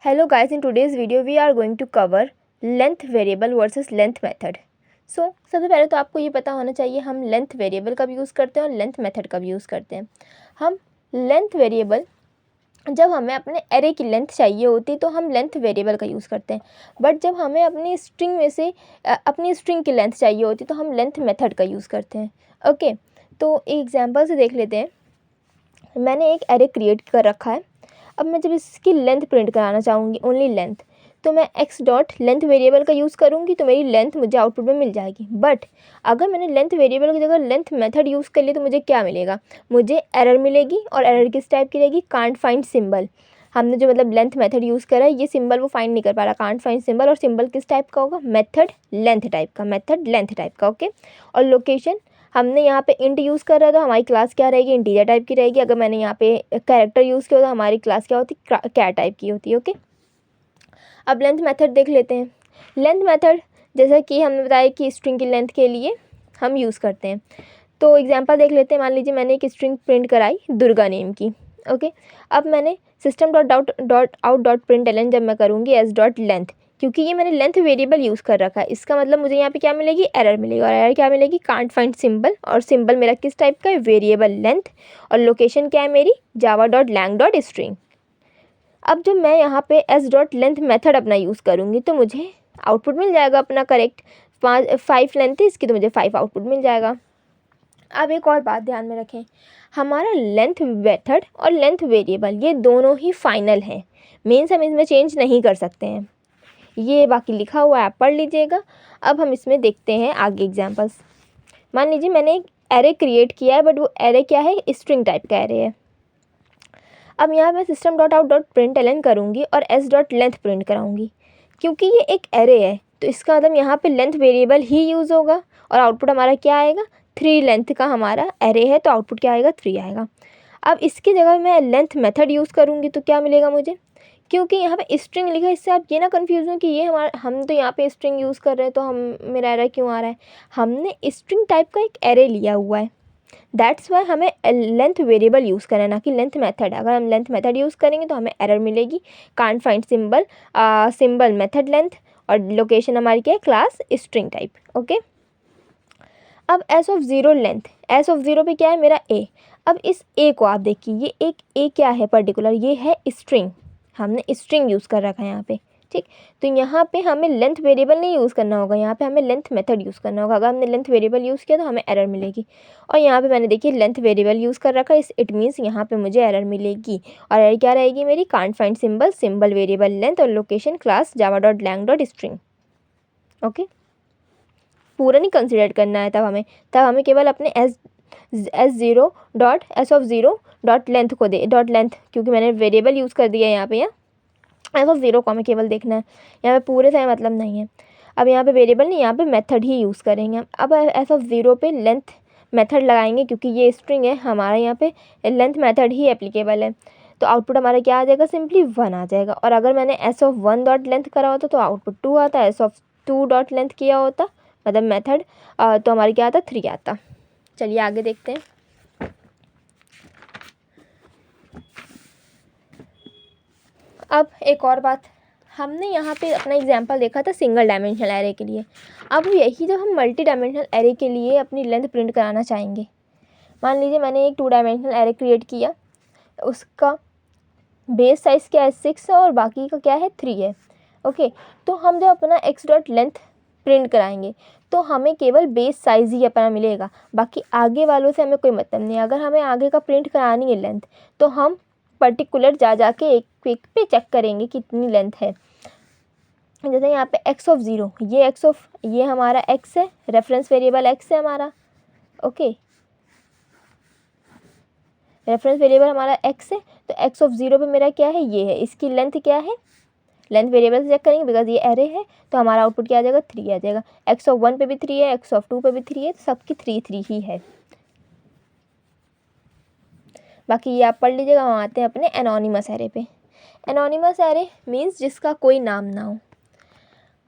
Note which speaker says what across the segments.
Speaker 1: Hello guys, in today's video we are going to cover length variable versus length method. सबसे पहले तो आपको ये पता होना चाहिए हम लेंथ वेरिएबल कब यूज़ करते हैं और लेंथ मेथड कब यूज़ करते हैं। हम लेंथ वेरिएबल जब हमें अपने एरे की लेंथ चाहिए होती तो हम लेंथ वेरिएबल का यूज़ करते हैं, बट जब हमें अपनी स्ट्रिंग में से अपनी स्ट्रिंग की लेंथ चाहिए होती तो हम लेंथ मेथड का यूज़ करते हैं। ओके, तो एक एग्जांपल से देख लेते हैं। मैंने एक एरे क्रिएट कर रखा है। अब मैं जब इसकी लेंथ प्रिंट कराना चाहूँगी, ओनली लेंथ, तो मैं एक्स डॉट लेंथ वेरिएबल का यूज़ करूँगी तो मेरी लेंथ मुझे आउटपुट में मिल जाएगी। बट अगर मैंने लेंथ वेरिएबल की जगह लेंथ मेथड यूज़ कर लिया तो मुझे क्या मिलेगा, मुझे एरर मिलेगी। और एरर किस टाइप की रहेगी, कांट फाइंड सिंबल। हमने जो मतलब लेंथ मेथड यूज़ करा है, ये सिंबल वो फाइंड नहीं कर पा रहा, कांट फाइंड सिंबल। और सिंबल किस टाइप का होगा, मेथड लेंथ टाइप का, मेथड लेंथ टाइप का। ओके, और लोकेशन हमने यहाँ पे इंट यूज़ कर रहा है तो हमारी क्लास क्या रहेगी, इंटीजर टाइप की रहेगी। अगर मैंने यहाँ पे कैरेक्टर यूज़ किया तो हमारी क्लास क्या होती, क्या टाइप की होती है। ओके, अब लेंथ मेथड देख लेते हैं। लेंथ मेथड जैसा कि हमने बताया कि स्ट्रिंग की लेंथ के लिए हम यूज़ करते हैं। तो एग्जांपल देख लेते हैं। मान लीजिए मैंने एक स्ट्रिंग प्रिंट कराई दुर्गा नेम की। ओके, अब मैंने system dot out dot println जब मैं करूँगी एस डॉट लेंथ, क्योंकि ये मैंने लेंथ वेरिएबल यूज़ कर रखा है, इसका मतलब मुझे यहाँ पे क्या मिलेगी, एरर मिलेगी। और एरर क्या मिलेगी, कांट फाइंड सिंबल। और सिंबल मेरा किस टाइप का है, वेरिएबल लेंथ। और लोकेशन क्या है मेरी, Java dot lang dot string. अब जब मैं यहाँ पे एस डॉट लेंथ मेथड अपना यूज़ करूँगी तो मुझे आउटपुट मिल जाएगा अपना करेक्ट। 5 लेंथ है इसकी तो मुझे 5 आउटपुट मिल जाएगा। अब एक और बात ध्यान में रखें, हमारा लेंथ मेथड और लेंथ वेरिएबल ये दोनों ही फाइनल हैं, मीन्स हम इसमें चेंज नहीं कर सकते हैं। ये बाकी लिखा हुआ है, आप पढ़ लीजिएगा। अब हम इसमें देखते हैं आगे एग्जांपल्स। मान लीजिए मैंने एक एरे क्रिएट किया है, बट वो एरे क्या है, स्ट्रिंग टाइप का एरे है। अब यहाँ मैं system dot out dot println करूँगी और एस डॉट लेंथ प्रिंट कराऊँगी। क्योंकि ये एक एरे है तो इसका मतलब यहाँ पे लेंथ वेरिएबल ही यूज़ होगा और आउटपुट हमारा क्या आएगा, 3 लेंथ का हमारा एरे है तो आउटपुट क्या आएगा, 3 आएगा। अब इसकी जगह मैं लेंथ मेथड यूज़ करूँगी तो क्या मिलेगा मुझे, क्योंकि यहाँ पे स्ट्रिंग लिखा है, इससे आप ये ना कन्फ्यूज़ हो कि ये हमारा, हम तो यहाँ पे स्ट्रिंग यूज़ कर रहे हैं तो हम मेरा एरे क्यों आ रहा है। हमने स्ट्रिंग टाइप का एक एरे लिया हुआ है, दैट्स वाई हमें लेंथ वेरिएबल यूज़ करना है, ना कि लेंथ मेथड। अगर हम लेंथ मेथड यूज़ करेंगे तो हमें एरर मिलेगी, can't find symbol, symbol method length. और लोकेशन हमारी क्या है, क्लास स्ट्रिंग टाइप। ओके, अब S of zero length, S of zero पे क्या है मेरा ए। अब इस ए को आप देखिए, ये एक ए क्या है पर्टिकुलर, ये है स्ट्रिंग, हमने स्ट्रिंग यूज़ कर रखा है यहाँ पे। ठीक, तो यहाँ पे हमें लेंथ वेरिएबल नहीं यूज़ करना होगा, यहाँ पे हमें लेंथ मेथड यूज़ करना होगा। अगर हमने लेंथ वेरिएबल यूज़ किया तो हमें एरर मिलेगी। और यहाँ पे मैंने देखिए लेंथ वेरिएबल यूज़ कर रखा है, इट मीन्स यहाँ पे मुझे एरर मिलेगी। और एरर क्या रहेगी मेरी, can't find symbol, symbol variable length और location class Java dot lang dot string. Okay, पूरा नहीं कंसिडर करना है, तब हमें केवल अपने S zero dot S of zero dot length को दे, डॉट लेंथ, क्योंकि मैंने वेरिएबल यूज़ कर दिया है यहाँ पे, यहाँ एस ऑफ ज़ीरो को हमें केवल देखना है, यहाँ पे पूरे से मतलब नहीं है। अब यहाँ पे वेरिएबल नहीं, यहाँ पे मेथड ही यूज़ करेंगे हम। अब एस ऑफ ज़ीरो पे लेंथ मेथड लगाएंगे, क्योंकि ये स्ट्रिंग है हमारा, यहाँ पे लेंथ मेथड ही एप्लीकेबल है। तो आउटपुट हमारा क्या आ जाएगा, सिंपली 1 आ जाएगा। और अगर मैंने एस ऑफ 1 डॉट लेंथ करा होता तो आउटपुट 2 आता, एस ऑफ 2 डॉट लेंथ किया होता मतलब मेथड, तो हमारी क्या आता, 3 आता। चलिए आगे देखते हैं। अब एक और बात, हमने यहाँ पे अपना एग्जांपल देखा था सिंगल डायमेंशनल एरे के लिए। अब यही जब हम मल्टी डायमेंशनल एरे के लिए अपनी लेंथ प्रिंट कराना चाहेंगे, मान लीजिए मैंने एक 2 डायमेंशनल एरे क्रिएट किया, उसका बेस साइज़ क्या है 6 है और बाकी का क्या है 3 है। ओके, तो हम जब अपना एक्स डॉट लेंथ प्रिंट कराएंगे तो हमें केवल बेस साइज़ ही अपना मिलेगा, बाकी आगे वालों से हमें कोई मतलब नहीं। अगर हमें आगे का प्रिंट करानी है लेंथ तो हम पर्टिकुलर जा के एक एक पे चेक करेंगे कितनी लेंथ है। जैसे यहाँ पे एक्स ऑफ ज़ीरो, ये एक्स ऑफ, ये हमारा एक्स है, रेफरेंस वेरिएबल एक्स है हमारा। ओके, रेफरेंस वेरिएबल हमारा एक्स है, तो एक्स ऑफ ज़ीरो पे मेरा क्या है, ये है, इसकी लेंथ क्या है, लेंथ वेरिएबल से चेक करेंगे बिकॉज ये एरे है, तो हमारा आउटपुट क्या आ जाएगा, 3 आ जाएगा। एक्स ऑफ 1 पे भी 3 है, एक्स ऑफ 2 पे भी 3 है, तो सबकी 3 ही है। बाकी ये आप पढ़ लीजिएगा। हम आते हैं अपने एनोनिमस एरे पे। एनोनिमस एरे मीन्स जिसका कोई नाम ना हो।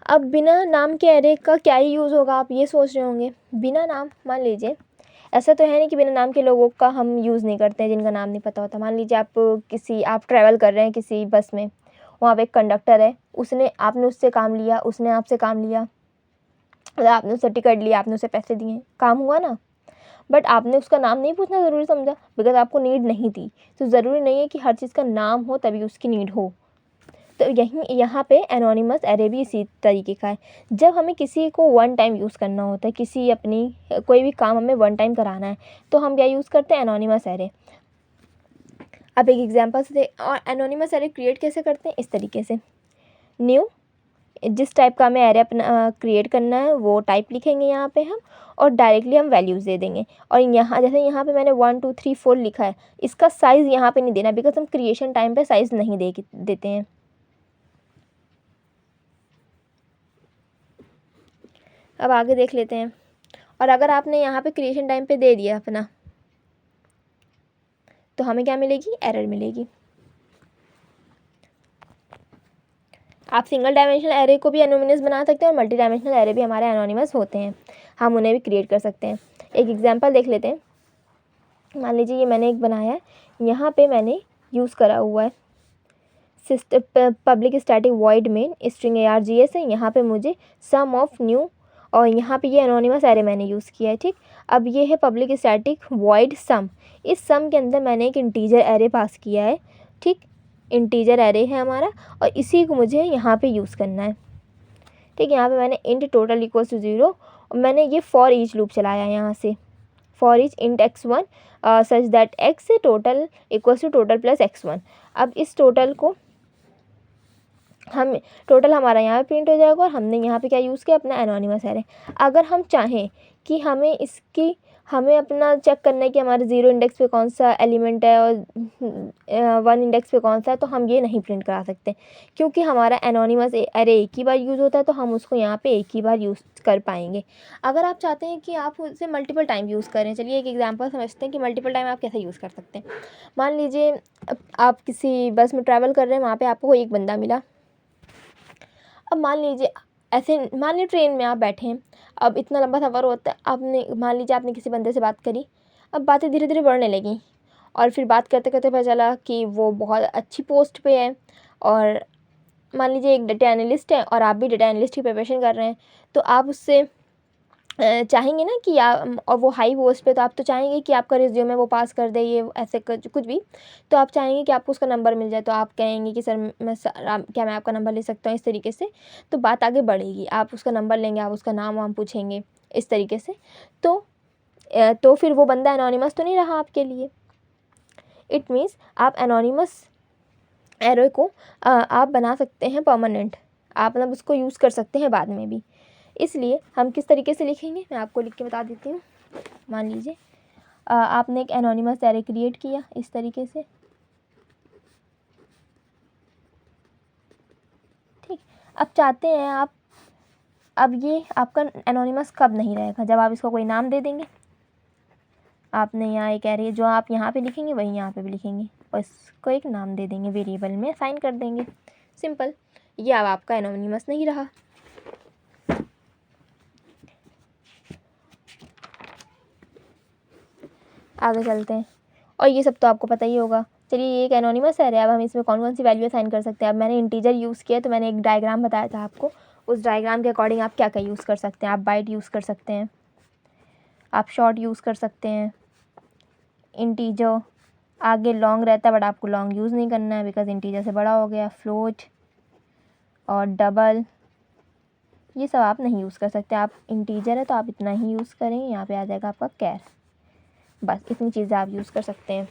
Speaker 1: अब बिना नाम के एरे का क्या ही यूज़ होगा, आप ये सोच रहे होंगे। बिना नाम, मान लीजिए ऐसा तो है नहीं कि बिना नाम के लोगों का हम यूज़ नहीं करते हैं जिनका नाम नहीं पता होता। मान लीजिए आप ट्रैवल कर रहे हैं किसी बस में वहाँ पे एक कंडक्टर है, आपने उससे काम लिया, उसने आपसे काम लिया, आपने उससे टिकट लिया, आपने उसे पैसे दिए, काम हुआ ना। बट आपने उसका नाम नहीं पूछना ज़रूरी समझा, बिकॉज आपको नीड नहीं थी। तो ज़रूरी नहीं है कि हर चीज़ का नाम हो तभी उसकी नीड हो। तो यहाँ पे एनोनिमस एरे भी इसी तरीके का है। जब हमें किसी को वन टाइम यूज़ करना होता है, कोई भी काम हमें वन टाइम कराना है, तो हम क्या यूज़ करते हैं, एनोनिमस एरे। अब एक एग्जांपल से और एनोनिमस एरे क्रिएट कैसे करते हैं, इस तरीके से। न्यू, जिस टाइप का हमें एरे अपना क्रिएट करना है वो टाइप लिखेंगे यहाँ पे हम, और डायरेक्टली हम वैल्यूज़ दे देंगे। और जैसे यहाँ पे मैंने 1 2 3 4 लिखा है, इसका साइज़ यहाँ पे नहीं देना, बिकॉज हम क्रिएशन टाइम पे साइज़ नहीं देते हैं। अब आगे देख लेते हैं। और अगर आपने यहाँ पे क्रिएशन टाइम पे दे दिया अपना, तो हमें क्या मिलेगी, एरर मिलेगी। आप सिंगल डायमेंशनल एरे को भी एनोनिमस बना सकते हैं और मल्टी डायमेंशनल एरे भी हमारे एनोनिमस होते हैं, हम उन्हें भी क्रिएट कर सकते हैं। एक एग्जांपल देख लेते हैं। मान लीजिए ये मैंने एक बनाया है, यहाँ पे मैंने यूज़ करा हुआ है public static void main string args है। यहाँ पे मुझे सम ऑफ न्यू, और यहाँ पे ये एनोनिमस एरे मैंने यूज़ किया है। ठीक, अब ये है पब्लिक स्टैटिक वॉइड सम। इस सम के अंदर मैंने एक इंटीजर एरे पास किया है। ठीक, इंटीजर एरे है हमारा, और इसी को मुझे यहाँ पे यूज़ करना है। ठीक, यहाँ पे मैंने इंट टोटल इक्वल्स टू 0, और मैंने ये फॉर ईच लूप चलाया यहाँ से, for each int x1 such that x total equals to total plus x1। अब इस टोटल को टोटल हमारा यहाँ पे प्रिंट हो जाएगा, और हमने यहाँ पे क्या यूज़ किया, अपना एनोनिमस एरे। अगर हम चाहें कि हमें अपना चेक करना है कि हमारे 0 इंडेक्स पे कौन सा एलिमेंट है और 1 इंडेक्स पे कौन सा है, तो हम ये नहीं प्रिंट करा सकते, क्योंकि हमारा एनोनिमस एरे एक ही बार यूज़ होता है, तो हम उसको यहाँ पे एक ही बार यूज़ कर पाएंगे। अगर आप चाहते हैं कि आप उसे मल्टीपल टाइम यूज़ करें, चलिए एक एग्जाम्पल समझते हैं कि मल्टीपल टाइम आप कैसे यूज़ कर सकते हैं। मान लीजिए आप किसी बस में ट्रैवल कर रहे हैं, वहाँ पर आपको एक बंदा मिला। अब मान लीजिए ट्रेन में आप बैठे हैं, अब इतना लंबा सफ़र होता है, मान लीजिए आपने किसी बंदे से बात करी, अब बातें धीरे धीरे बढ़ने लगी, और फिर बात करते करते पता चला कि वो बहुत अच्छी पोस्ट पे है, और मान लीजिए एक डेटा एनालिस्ट है और आप भी डेटा एनालिस्ट की प्रिपरेशन कर रहे हैं, तो आप उससे चाहेंगे ना कि और वो हाई पोस्ट पे, तो आप तो चाहेंगे कि आपका रिज्यूमे वो पास कर दे, ये ऐसे कुछ भी, तो आप चाहेंगे कि आपको उसका नंबर मिल जाए। तो आप कहेंगे कि क्या मैं आपका नंबर ले सकता हूँ, इस तरीके से। तो बात आगे बढ़ेगी, आप उसका नंबर लेंगे, आप उसका नाम वाम पूछेंगे, इस तरीके से। तो फिर वो बंदा एनोनिमस तो नहीं रहा आपके लिए। इट मीन्स आप एनोनिमस एरे को आप बना सकते हैं परमानेंट, आप मतलब उसको यूज़ कर सकते हैं बाद में भी। इसलिए हम किस तरीके से लिखेंगे, मैं आपको लिख के बता देती हूँ। मान लीजिए आपने एक एनोनिमस एरे क्रिएट किया इस तरीके से। ठीक, अब चाहते हैं आप, अब ये आपका एनोनिमस कब नहीं रहेगा, जब आप इसको कोई नाम दे देंगे। आपने यहाँ एक एरे जो आप यहाँ पे लिखेंगे वही यहाँ पे भी लिखेंगे, और इसको एक नाम दे देंगे, वेरिएबल में असाइन कर देंगे। सिंपल, ये अब आपका एनोनिमस नहीं रहा। आगे चलते हैं, और ये सब तो आपको पता ही होगा। चलिए, ये एक एनोनिमस एरे है, अब हम इसमें कौन कौन सी वैल्यू असाइन कर सकते हैं। अब मैंने इंटीजर यूज़ किया, तो मैंने एक डायग्राम बताया था आपको, उस डायग्राम के अकॉर्डिंग आप क्या क्या यूज़ कर सकते हैं। आप बाइट यूज़ कर सकते हैं, आप शॉर्ट यूज़ कर सकते हैं, इंटीजर आगे लॉन्ग रहता है, बट आपको लॉन्ग यूज़ नहीं करना है बिकॉज इंटीजर से बड़ा हो गया, फ्लोट और डबल, ये सब आप नहीं यूज़ कर सकते। आप इंटीजर है तो आप इतना ही यूज़ करें, यहाँ पे आ जाएगा आपका कैर, बस इतनी चीज़ें आप यूज़ कर सकते हैं।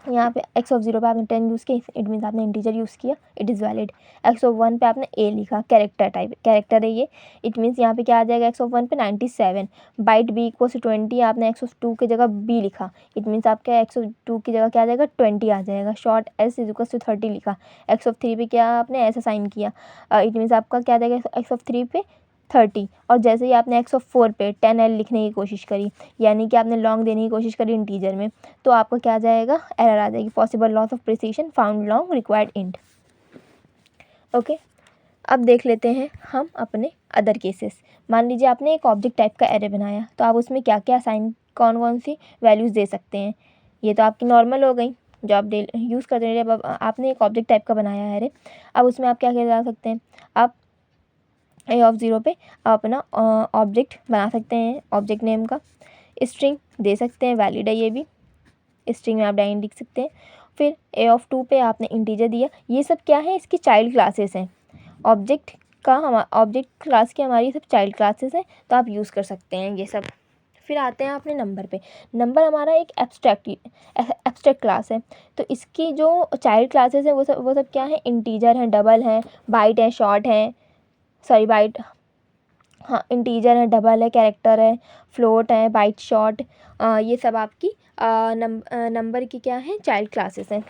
Speaker 1: यहाँ पे x ऑफ 0 पे आपने 10 यूज़ किया, इट मीन्स आपने इंटीजर यूज़ किया, it is valid. x of 1 पे आपने a लिखा, कैरेक्टर टाइप कैरेक्टर है ये, इट मीन्स यहाँ पे क्या आ जाएगा, x ऑफ 1 पे 97। बाइट b इक्वल टू 20, आपने x ऑफ 2 की जगह b लिखा, इट मीन्स आपका x ऑफ 2 की जगह क्या आ जाएगा, 20 आ जाएगा। Short s is equal to 30 लिखा, x ऑफ 3 पे क्या आपने ऐसा साइन किया, इट मीन्स आपका क्या आ जाएगा, x ऑफ 3 पे 30। और जैसे ही आपने x ऑफ 4 पे 10l लिखने की कोशिश करी, यानी कि आपने लॉन्ग देने की कोशिश करी इंटीजर में, तो आपका क्या आ जाएगा, एरर आ जाएगी, possible loss of precision, found long, required int. Okay, अब देख लेते हैं हम अपने अदर केसेस। मान लीजिए आपने एक ऑब्जेक्ट टाइप का एरे बनाया, तो आप उसमें क्या क्या साइन, कौन कौन सी वैल्यूज़ दे सकते हैं। ये तो आपकी नॉर्मल हो गई, जो आप यूज़ करते हैं। अब आपने एक ऑब्जेक्ट टाइप का बनाया है एरे, अब उसमें आप क्या क्या डाल सकते हैं, आप ए ऑफ 0 पे आप अपना ऑब्जेक्ट बना सकते हैं, ऑब्जेक्ट नेम का स्ट्रिंग दे सकते हैं, वैलिड है ये भी, स्ट्रिंग में आप डाइन लिख सकते हैं। फिर ए ऑफ 2 पे आपने इंटीजर दिया, ये सब क्या है, इसकी चाइल्ड क्लासेस हैं, ऑब्जेक्ट का ऑब्जेक्ट क्लास की हमारी सब चाइल्ड क्लासेस हैं, तो आप यूज़ कर सकते हैं ये सब। फिर आते हैं अपने नंबर पे। नंबर हमारा एक एब्स्ट्रैक्ट क्लास है, तो इसकी जो चाइल्ड क्लासेस हैं वो सब क्या है, इंटीजर हैं, डबल हैं, बाइट है, शॉर्ट है, सॉरी बाइट, हाँ इंटीजर है, डबल है, कैरेक्टर है, फ्लोट है, बाइट, शॉर्ट, ये सब आपकी नंबर की क्या है, चाइल्ड क्लासेस हैं,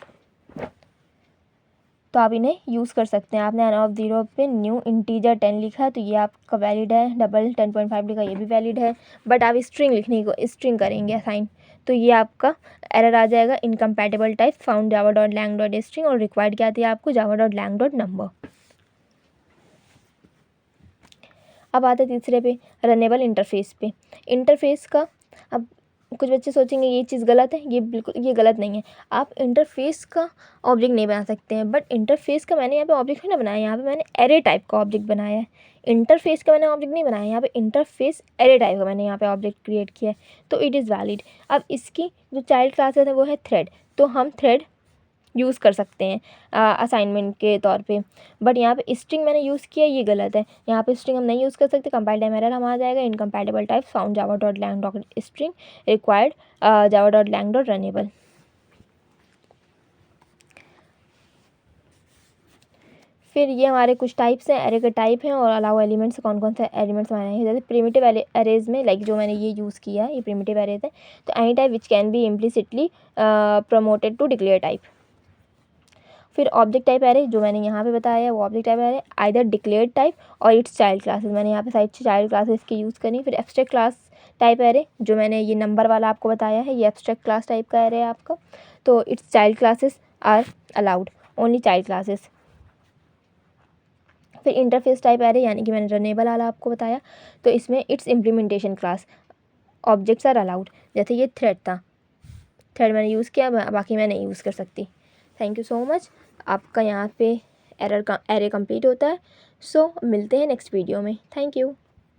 Speaker 1: तो आप इन्हें यूज़ कर सकते हैं। आपने एन ऑफ 0 पे न्यू इंटीजर 10 लिखा है तो ये आपका वैलिड है, डबल 10.5 लिखा ये भी वैलिड है, बट आप स्ट्रिंग लिखने को स्ट्रिंग करेंगे असाइन, तो ये आपका एरर आ जाएगा, incompatible type found Java dot lang dot string, और रिक्वायर्ड क्या थी आपको, Java dot lang dot number. अब आते हैं तीसरे पे, रनेबल इंटरफेस पे। इंटरफेस का, अब कुछ बच्चे सोचेंगे ये चीज़ गलत है, ये बिल्कुल ये गलत नहीं है, आप इंटरफेस का ऑब्जेक्ट नहीं बना सकते हैं, बट इंटरफेस का मैंने यहाँ पे ऑब्जेक्ट नहीं बनाया, यहाँ पे मैंने एरे टाइप का ऑब्जेक्ट बनाया है, इंटरफेस का मैंने ऑब्जेक्ट नहीं बनाया, यहाँ पे इंटरफेस एरे टाइप का मैंने यहाँ पे ऑब्जेक्ट क्रिएट किया है, तो इट इज़ वैलिड। अब इसकी जो चाइल्ड क्लासेस है वो है थ्रेड, तो हम थ्रेड यूज़ कर सकते हैं असाइनमेंट के तौर पे, बट यहाँ पे स्ट्रिंग मैंने यूज़ किया, ये गलत है, यहाँ पे स्ट्रिंग हम नहीं यूज़ कर सकते, कंपाइल टाइम एरर हम आ जाएगा, incompatible type found Java dot lang dot string, required Java dot lang dot runnable. फिर ये हमारे कुछ टाइप्स हैं, एरे के टाइप हैं, और अलाउ एलिमेंट्स कौन कौन से एलिमेंट्स हमारे हैं, जैसे प्रिमिटिव एरेज में, लाइक जो मैंने ये यूज़ किया है ये प्रिमिटिव एरेज है, तो any type which can be implicitly promoted to declare type. फिर ऑब्जेक्ट टाइप एरे जो मैंने यहाँ पे बताया है वो object type array either declared type और इट्स चाइल्ड क्लासेस, मैंने यहाँ पे साइड चाइल्ड क्लासेस की यूज़ करी। फिर एब्स्ट्रैक्ट क्लास टाइप एरे जो मैंने ये नंबर वाला आपको बताया है, ये एब्स्ट्रैक्ट क्लास टाइप का एरे है आपका, तो its child classes are allowed, only child classes. फिर इंटरफेस टाइप एरे यानी कि मैंने रनेबल वाला आपको बताया, तो इसमें its implementation class, objects are allowed, जैसे ये थ्रेड था, थ्रेड मैंने यूज़ किया, बाकी मैं नहीं यूज़ कर सकती। Thank you so much. आपका यहाँ पे एरे कंप्लीट होता है। सो मिलते हैं नेक्स्ट वीडियो में। Thank you.